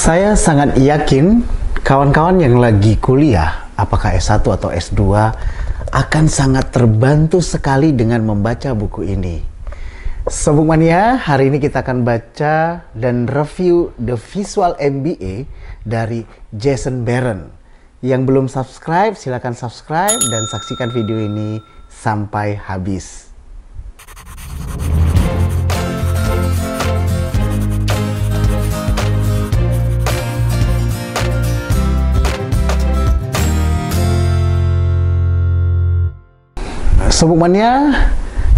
Saya sangat yakin kawan-kawan yang lagi kuliah, apakah S1 atau S2, akan sangat terbantu sekali dengan membaca buku ini. Sobat Mania, hari ini kita akan baca dan review The Visual MBA dari Jason Baron. Yang belum subscribe, silakan subscribe dan saksikan video ini sampai habis. Sobat Mania,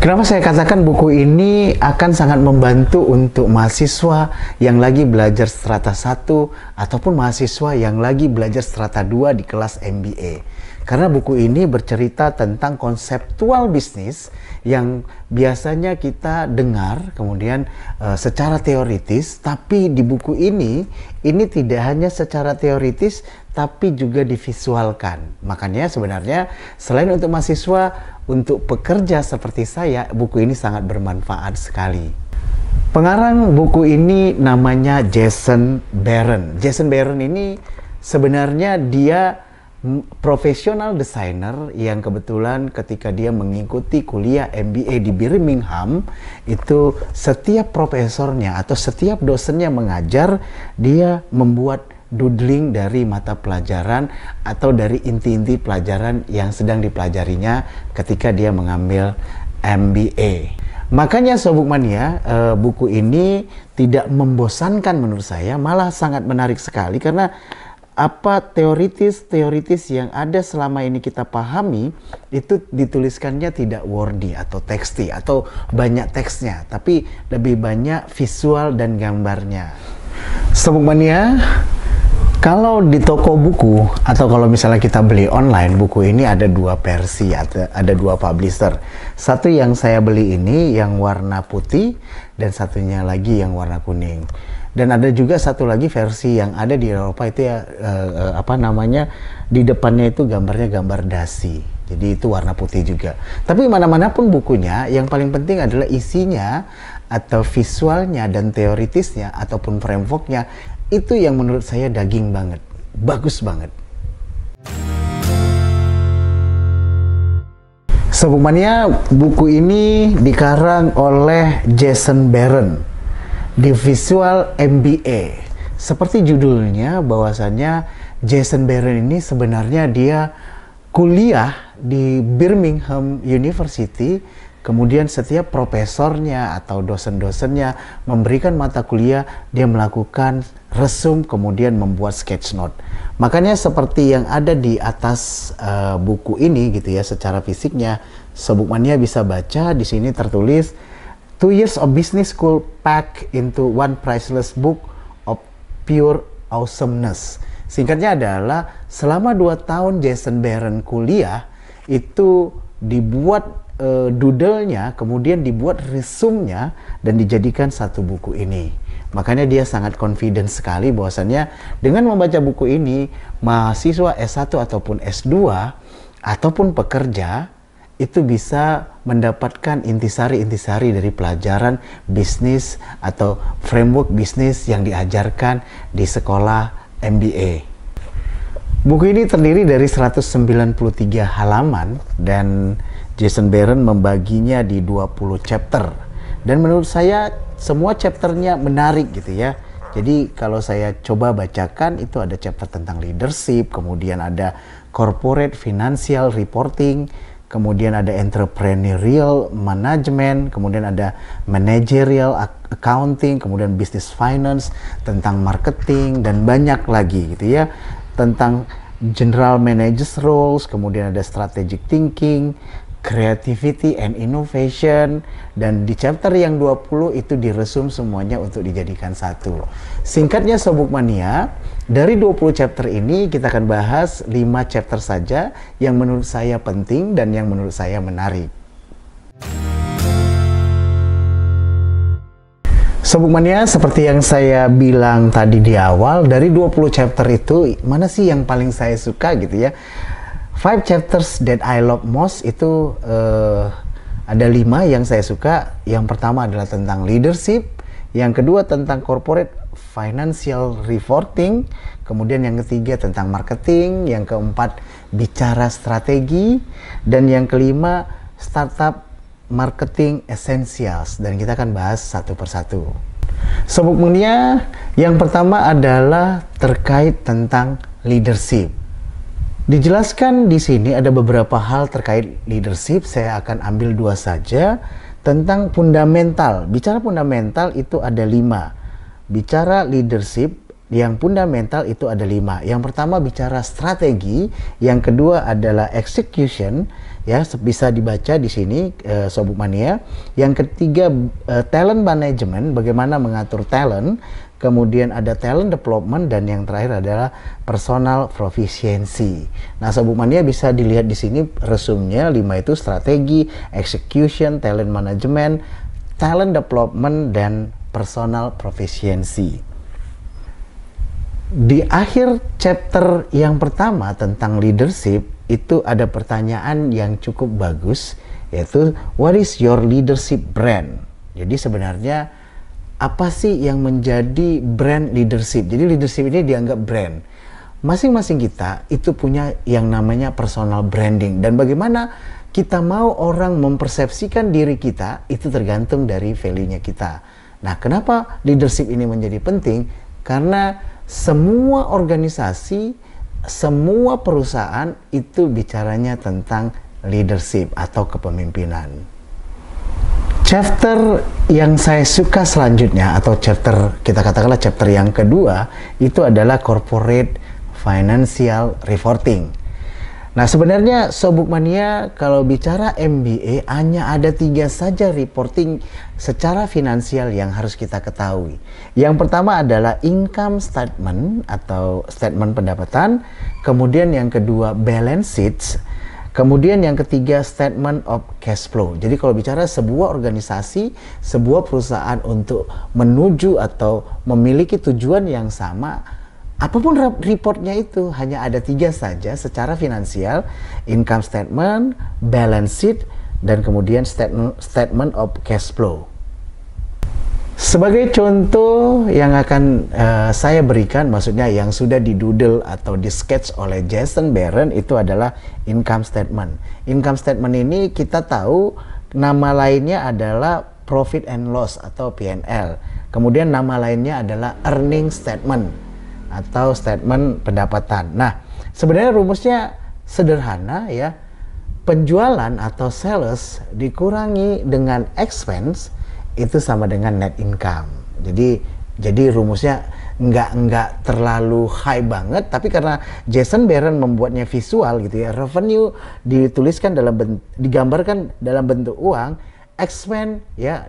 kenapa saya katakan buku ini akan sangat membantu untuk mahasiswa yang lagi belajar strata 1 ataupun mahasiswa yang lagi belajar strata 2 di kelas MBA. Karena buku ini bercerita tentang konseptual bisnis yang biasanya kita dengar kemudian secara teoritis, tapi di buku ini tidak hanya secara teoritis tapi juga divisualkan. Makanya sebenarnya selain untuk mahasiswa, untuk pekerja seperti saya, buku ini sangat bermanfaat sekali. Pengarang buku ini namanya Jason Baron. Jason Baron ini sebenarnya dia profesional desainer yang kebetulan ketika dia mengikuti kuliah MBA di Birmingham, itu setiap profesornya atau setiap dosennya mengajar, dia membuat doodling dari mata pelajaran atau dari inti-inti pelajaran yang sedang dipelajarinya ketika dia mengambil MBA. Makanya Sobat Mania, buku ini tidak membosankan menurut saya, malah sangat menarik sekali karena apa teoritis yang ada selama ini kita pahami itu dituliskannya tidak wordy atau teksty atau banyak teksnya, tapi lebih banyak visual dan gambarnya. Sobat Mania, kalau di toko buku atau kalau misalnya kita beli online, buku ini ada dua versi, ada dua publisher. Satu yang saya beli ini yang warna putih dan satunya lagi yang warna kuning. Dan ada juga satu lagi versi yang ada di Eropa itu ya di depannya itu gambarnya gambar dasi. Jadi itu warna putih juga. Tapi mana-mana pun bukunya, yang paling penting adalah isinya atau visualnya dan teoritisnya ataupun frameworknya. Itu yang menurut saya daging banget, bagus banget. Sobat Mania, buku ini dikarang oleh Jason Baron, The Visual MBA. Seperti judulnya, bahwasannya Jason Baron ini sebenarnya dia kuliah di Birmingham University. Kemudian setiap profesornya atau dosen-dosennya memberikan mata kuliah, dia melakukan resume kemudian membuat sketch note. Makanya seperti yang ada di atas buku ini gitu ya, secara fisiknya Sobat Mania bisa baca di sini tertulis 2 years of business school packed into one priceless book of pure awesomeness. Singkatnya adalah selama 2 tahun Jason Baron kuliah itu dibuat doodle-nya, kemudian dibuat resume-nya dan dijadikan satu buku ini. Makanya dia sangat confident sekali bahwasannya dengan membaca buku ini, mahasiswa S1 ataupun S2 ataupun pekerja itu bisa mendapatkan intisari-intisari dari pelajaran bisnis atau framework bisnis yang diajarkan di sekolah MBA. Buku ini terdiri dari 193 halaman dan Jason Baron membaginya di 20 chapter. Dan menurut saya semua chapternya menarik gitu ya. Jadi kalau saya coba bacakan itu ada chapter tentang leadership, kemudian ada corporate financial reporting, kemudian ada entrepreneurial management, kemudian ada managerial accounting, kemudian business finance, tentang marketing dan banyak lagi gitu ya. Tentang general managers roles, kemudian ada strategic thinking, creativity and innovation, dan di chapter yang 20 itu diresum semuanya untuk dijadikan satu. Singkatnya Sobat Mania, dari 20 chapter ini kita akan bahas 5 chapter saja yang menurut saya penting dan yang menurut saya menarik. Sobat Mania, seperti yang saya bilang tadi di awal, dari 20 chapter itu mana sih yang paling saya suka gitu ya. 5 chapters that I love most itu ada 5 yang saya suka. Yang pertama adalah tentang leadership, yang kedua tentang corporate financial reporting, kemudian yang ketiga tentang marketing, yang keempat bicara strategi, dan yang kelima startup marketing essentials, dan kita akan bahas satu persatu. Sobat Mulia, yang pertama adalah terkait tentang leadership. Dijelaskan di sini ada beberapa hal terkait leadership. Saya akan ambil dua saja. Tentang fundamental. Bicara fundamental itu ada 5. Bicara leadership yang fundamental itu ada 5. Yang pertama bicara strategi, yang kedua adalah execution, ya bisa dibaca di sini Sobat Mania. Yang ketiga talent management, bagaimana mengatur talent. Kemudian ada talent development, dan yang terakhir adalah personal proficiency. Nah, Sobat Mania bisa dilihat di sini resumnya 5 itu strategi, execution, talent management, talent development, dan personal proficiency. Di akhir chapter yang pertama tentang leadership itu ada pertanyaan yang cukup bagus, yaitu what is your leadership brand? Jadi sebenarnya apa sih yang menjadi brand leadership? Jadi leadership ini dianggap brand. Masing-masing kita itu punya yang namanya personal branding, dan bagaimana kita mau orang mempersepsikan diri kita itu tergantung dari value-nya kita. Nah, kenapa leadership ini menjadi penting? Karena semua organisasi, semua perusahaan itu bicaranya tentang leadership atau kepemimpinan. Chapter yang saya suka selanjutnya, atau chapter, kita katakanlah chapter yang kedua, itu adalah corporate financial reporting. Nah, sebenarnya Sobat Mania kalau bicara MBA hanya ada 3 saja reporting secara finansial yang harus kita ketahui. Yang pertama adalah income statement atau statement pendapatan, kemudian yang kedua balance sheet, kemudian yang ketiga statement of cash flow. Jadi kalau bicara sebuah organisasi, sebuah perusahaan untuk menuju atau memiliki tujuan yang sama, apapun reportnya itu hanya ada 3 saja secara finansial: income statement, balance sheet, dan kemudian statement of cash flow. Sebagai contoh yang akan saya berikan, maksudnya yang sudah didoodle atau di-sketch oleh Jason Barron, itu adalah income statement. Income statement ini kita tahu nama lainnya adalah profit and loss atau P&L. Kemudian nama lainnya adalah earning statement atau statement pendapatan. Nah, sebenarnya rumusnya sederhana ya. Penjualan atau sales dikurangi dengan expense itu sama dengan net income. Jadi rumusnya nggak terlalu high banget, tapi karena Jason Barron membuatnya visual gitu ya, revenue dituliskan digambarkan dalam bentuk uang, expense ya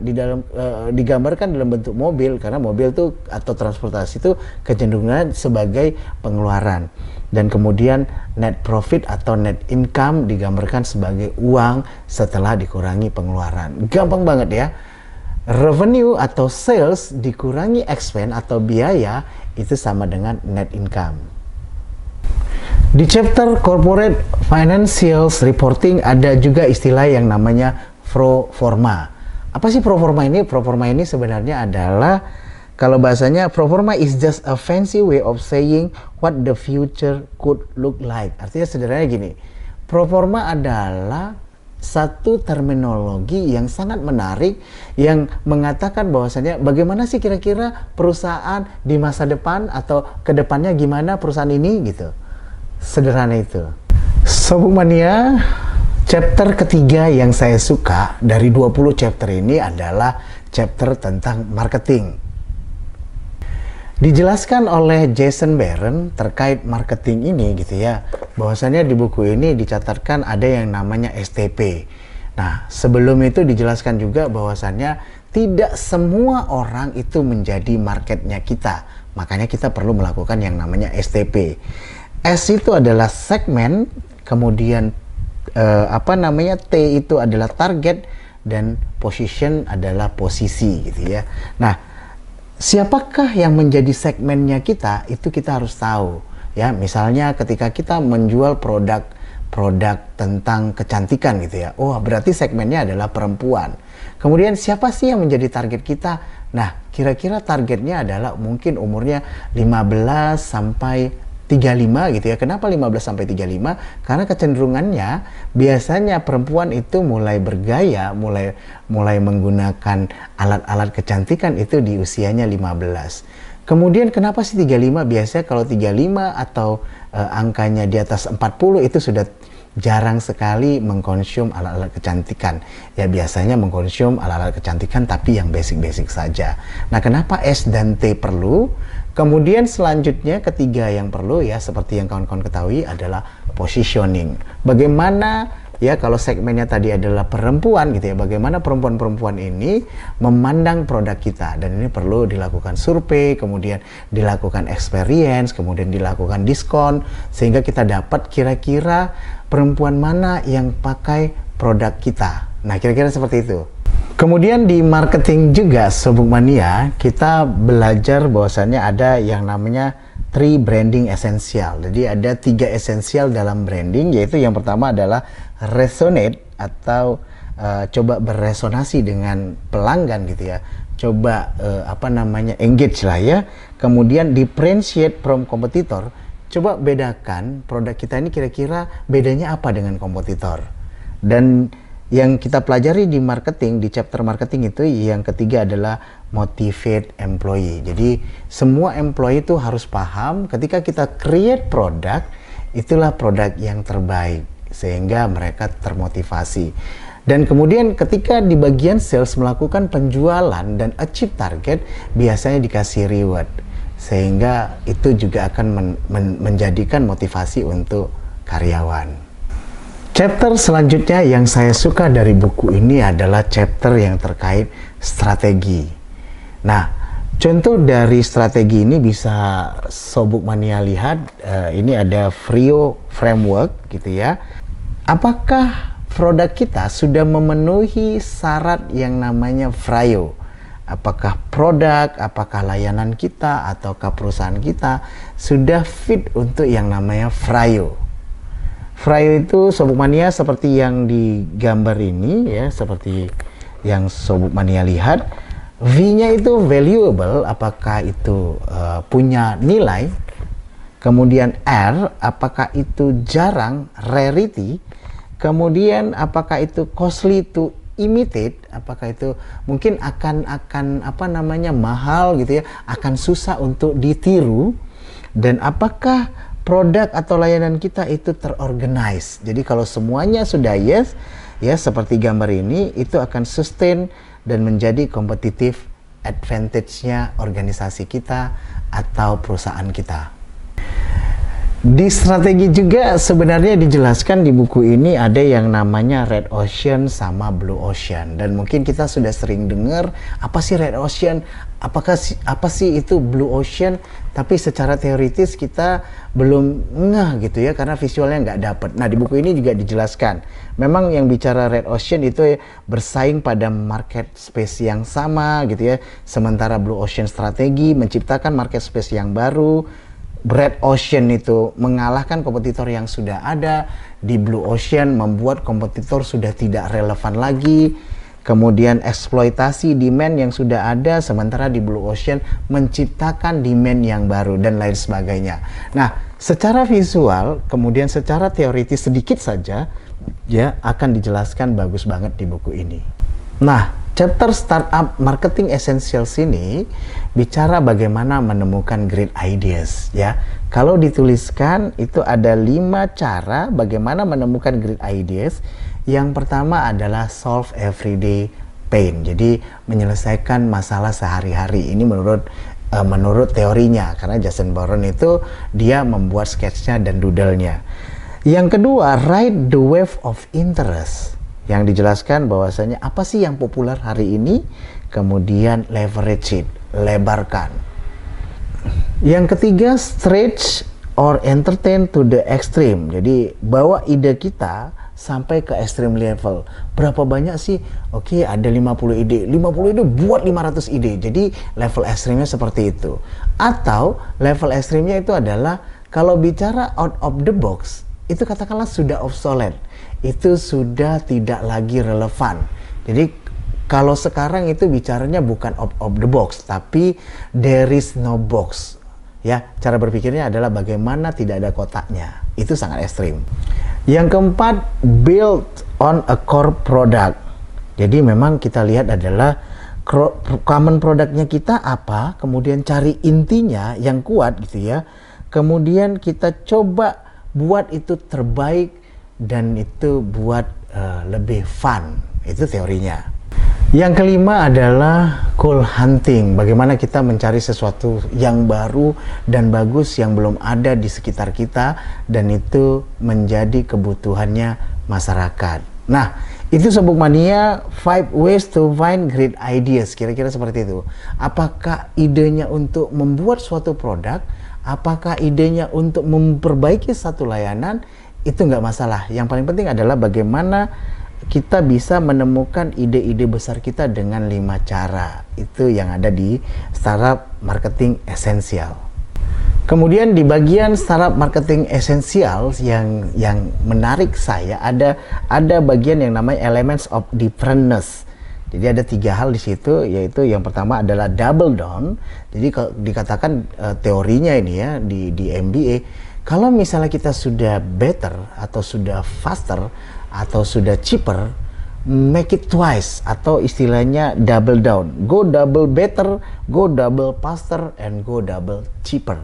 digambarkan dalam bentuk mobil, karena mobil tuh atau transportasi itu kecenderungan sebagai pengeluaran, dan kemudian net profit atau net income digambarkan sebagai uang setelah dikurangi pengeluaran. Gampang banget ya. Revenue atau sales dikurangi expense atau biaya itu sama dengan net income. Di chapter corporate financial reporting ada juga istilah yang namanya pro forma. Apa sih pro forma ini? Pro forma ini sebenarnya adalah, kalau bahasanya pro forma is just a fancy way of saying what the future could look like. Artinya sederhananya gini, pro forma adalah satu terminologi yang sangat menarik yang mengatakan bahwasanya bagaimana sih kira-kira perusahaan di masa depan atau ke depannya gimana perusahaan ini gitu. Sederhana itu. Sobat Mania, chapter ketiga yang saya suka dari 20 chapter ini adalah chapter tentang marketing. Dijelaskan oleh Jason Barron terkait marketing ini gitu ya, bahwasanya di buku ini dicatatkan ada yang namanya STP. Nah, sebelum itu dijelaskan juga bahwasannya tidak semua orang itu menjadi marketnya kita, makanya kita perlu melakukan yang namanya STP. S itu adalah segmen, kemudian T itu adalah target, dan position adalah posisi gitu ya. Nah, siapakah yang menjadi segmennya kita, itu kita harus tahu ya. Misalnya ketika kita menjual produk tentang kecantikan gitu ya, oh berarti segmennya adalah perempuan. Kemudian siapa sih yang menjadi target kita? Nah, kira-kira targetnya adalah mungkin umurnya 15 sampai 35 gitu ya. Kenapa 15 sampai 35? Karena kecenderungannya biasanya perempuan itu mulai bergaya, mulai menggunakan alat-alat kecantikan itu di usianya 15. Kemudian kenapa sih 35? Biasanya kalau 35 atau angkanya di atas 40 itu sudah jarang sekali mengkonsum alat-alat kecantikan. Ya biasanya mengkonsum alat-alat kecantikan tapi yang basic-basic saja. Nah, kenapa S dan T perlu? Kemudian selanjutnya ketiga yang perlu ya seperti yang kawan-kawan ketahui adalah positioning. Bagaimana ya kalau segmennya tadi adalah perempuan gitu ya, bagaimana perempuan-perempuan ini memandang produk kita, dan ini perlu dilakukan survei, kemudian dilakukan experience, kemudian dilakukan diskon sehingga kita dapat kira-kira perempuan mana yang pakai produk kita. Nah, kira-kira seperti itu. Kemudian di marketing juga Sobuk Mania kita belajar bahwasannya ada yang namanya 3 branding essential. Jadi ada 3 esensial dalam branding, yaitu yang pertama adalah resonate atau coba beresonasi dengan pelanggan gitu ya. Coba engage lah ya. Kemudian differentiate from competitor. Coba bedakan produk kita ini kira-kira bedanya apa dengan kompetitor. Dan yang kita pelajari di marketing, di chapter marketing itu yang ketiga adalah motivate employee. Jadi semua employee itu harus paham ketika kita create produk, itulah produk yang terbaik sehingga mereka termotivasi. Dan kemudian ketika di bagian sales melakukan penjualan dan achieve target, biasanya dikasih reward. Sehingga itu juga akan menjadikan motivasi untuk karyawan. Chapter selanjutnya yang saya suka dari buku ini adalah chapter yang terkait strategi. Nah, contoh dari strategi ini bisa Sobuk Mania lihat, ini ada Frio Framework gitu ya. Apakah produk kita sudah memenuhi syarat yang namanya FRIO? Apakah produk, apakah layanan kita, ataukah perusahaan kita sudah fit untuk yang namanya FRIO? FRIO itu Sobuk Mania seperti yang di gambar ini ya, seperti yang Sobuk Mania lihat. V-nya itu valuable, apakah itu punya nilai. Kemudian R, apakah itu jarang, rarity. Kemudian apakah itu costly to imitate, apakah itu mungkin akan mahal gitu ya, akan susah untuk ditiru. Dan apakah produk atau layanan kita itu terorganize. Jadi kalau semuanya sudah yes, ya seperti gambar ini, itu akan sustain dan menjadi competitive advantage-nya organisasi kita atau perusahaan kita. Di strategi juga sebenarnya dijelaskan di buku ini ada yang namanya Red Ocean sama Blue Ocean, dan mungkin kita sudah sering dengar apa sih Red Ocean, apa sih itu Blue Ocean, tapi secara teoritis kita belum ngeh gitu ya karena visualnya nggak dapet. Nah, di buku ini juga dijelaskan memang yang bicara Red Ocean itu ya, bersaing pada market space yang sama gitu ya, sementara Blue Ocean strategi menciptakan market space yang baru. Red Ocean itu mengalahkan kompetitor yang sudah ada. Di Blue Ocean membuat kompetitor sudah tidak relevan lagi. Kemudian eksploitasi demand yang sudah ada, sementara di Blue Ocean menciptakan demand yang baru dan lain sebagainya. Nah, secara visual kemudian secara teoritis sedikit saja ya akan dijelaskan bagus banget di buku ini. Nah, chapter Startup Marketing Essentials ini bicara bagaimana menemukan great ideas ya. Kalau dituliskan itu ada 5 cara bagaimana menemukan great ideas. Yang pertama adalah solve everyday pain. Jadi menyelesaikan masalah sehari-hari. Ini menurut teorinya, karena Jason Bourne itu dia membuat sketsnya dan doodle-nya. Yang kedua, ride the wave of interest. Yang dijelaskan bahwasanya apa sih yang populer hari ini, kemudian leverage it, lebarkan. Yang ketiga, stretch or entertain to the extreme. Jadi bawa ide kita sampai ke extreme level. Berapa banyak sih? Oke, ada 50 ide. 50 ide buat 500 ide. Jadi level ekstrimnya seperti itu. Atau level ekstrimnya itu adalah kalau bicara out of the box, itu katakanlah sudah obsolete. Itu sudah tidak lagi relevan. Jadi Kalau sekarang itu bicaranya bukan out of the box, tapi there is no box. Ya, cara berpikirnya adalah bagaimana tidak ada kotaknya. Itu sangat ekstrim. Yang keempat, build on a core product. Jadi memang kita lihat adalah common produknya kita apa, kemudian cari intinya yang kuat gitu ya. Kemudian kita coba buat itu terbaik dan itu buat lebih fun. Itu teorinya. Yang kelima adalah goal hunting. Bagaimana kita mencari sesuatu yang baru dan bagus yang belum ada di sekitar kita dan itu menjadi kebutuhannya masyarakat. Nah, itu Sobuk Mania 5 ways to find great ideas. Kira-kira seperti itu. Apakah idenya untuk membuat suatu produk? Apakah idenya untuk memperbaiki satu layanan? Itu nggak masalah. Yang paling penting adalah bagaimana kita bisa menemukan ide-ide besar kita dengan 5 cara. Itu yang ada di Startup Marketing Essential. Kemudian di bagian Startup Marketing Essential yang menarik saya ada bagian yang namanya Elements of Differentness. Jadi ada 3 hal di situ, yaitu yang pertama adalah double down. Jadi kalau dikatakan teorinya ini ya di MBA, kalau misalnya kita sudah better atau sudah faster atau sudah cheaper, make it twice, atau istilahnya double down. Go double better, go double faster, and go double cheaper.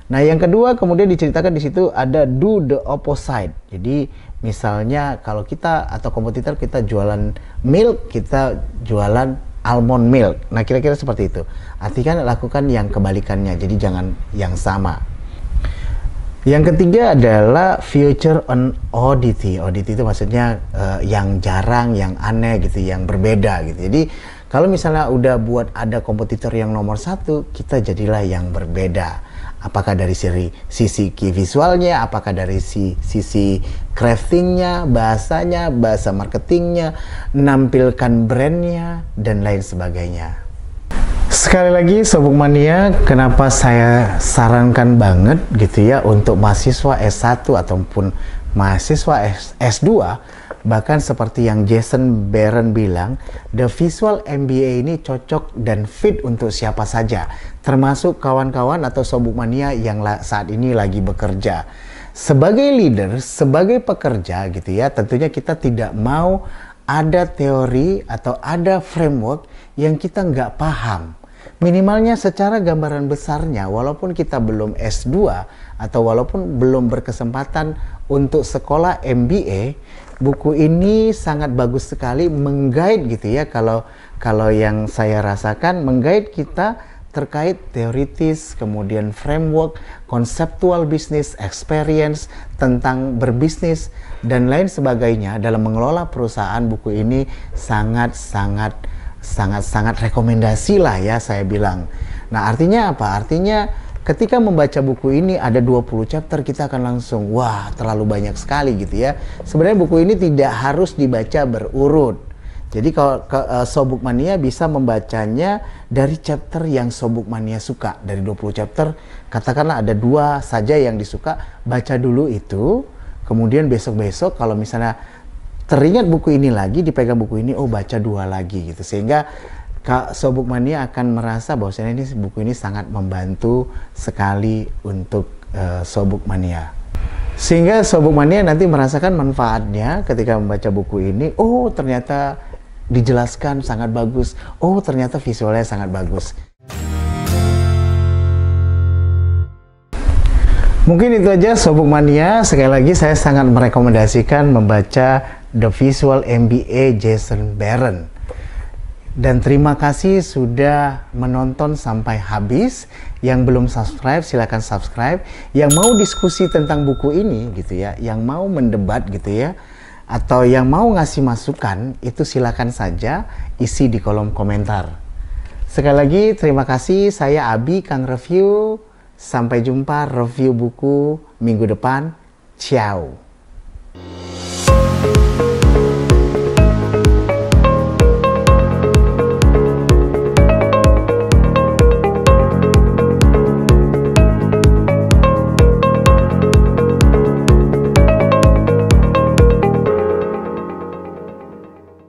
Nah, yang kedua kemudian diceritakan di situ ada do the opposite. Jadi misalnya kalau kita atau kompetitor kita jualan milk, kita jualan almond milk. Nah, kira-kira seperti itu. Artinya lakukan yang kebalikannya, jadi jangan yang sama. Yang ketiga adalah future on oddity. Oddity itu maksudnya yang jarang, yang aneh gitu, yang berbeda gitu. Jadi kalau misalnya udah buat ada kompetitor yang nomor 1, kita jadilah yang berbeda. Apakah dari sisi key visualnya, apakah dari sisi craftingnya, bahasanya, bahasa marketingnya, menampilkan brandnya, dan lain sebagainya. Sekali lagi Sobuk Mania, kenapa saya sarankan banget gitu ya untuk mahasiswa S1 ataupun mahasiswa S2, bahkan seperti yang Jason Barron bilang, the visual MBA ini cocok dan fit untuk siapa saja, termasuk kawan-kawan atau Sobuk Mania yang saat ini lagi bekerja. Sebagai leader, sebagai pekerja gitu ya, tentunya kita tidak mau ada teori atau ada framework yang kita nggak paham. Minimalnya secara gambaran besarnya, walaupun kita belum S2 atau walaupun belum berkesempatan untuk sekolah MBA, buku ini sangat bagus sekali mengguide gitu ya, kalau yang saya rasakan mengguide kita terkait teoritis, kemudian framework, conceptual business experience, tentang berbisnis dan lain sebagainya dalam mengelola perusahaan. Buku ini sangat rekomendasi lah ya saya bilang. Nah, artinya apa? Artinya ketika membaca buku ini ada 20 chapter, kita akan langsung wah, terlalu banyak sekali gitu ya. Sebenarnya buku ini tidak harus dibaca berurut. Jadi kalau Sobuk Mania bisa membacanya dari chapter yang Sobuk Mania suka. Dari 20 chapter, katakanlah ada 2 saja yang disuka, baca dulu itu. Kemudian besok-besok kalau misalnya teringat buku ini lagi, dipegang buku ini, oh baca 2 lagi gitu. Sehingga Kak Sobuk Mania akan merasa bahwasanya buku ini sangat membantu sekali untuk Sobuk Mania. Sehingga Sobuk Mania nanti merasakan manfaatnya ketika membaca buku ini. Oh, ternyata dijelaskan sangat bagus. Oh, ternyata visualnya sangat bagus. Mungkin itu aja Sobuk Mania. Sekali lagi saya sangat merekomendasikan membaca The Visual MBA Jason Barron. Dan terima kasih sudah menonton sampai habis. Yang belum subscribe silakan subscribe. Yang mau diskusi tentang buku ini gitu ya, yang mau mendebat gitu ya, atau yang mau ngasih masukan, itu silakan saja isi di kolom komentar. Sekali lagi terima kasih. Saya Abi, Kang Review. Sampai jumpa review buku minggu depan. Ciao.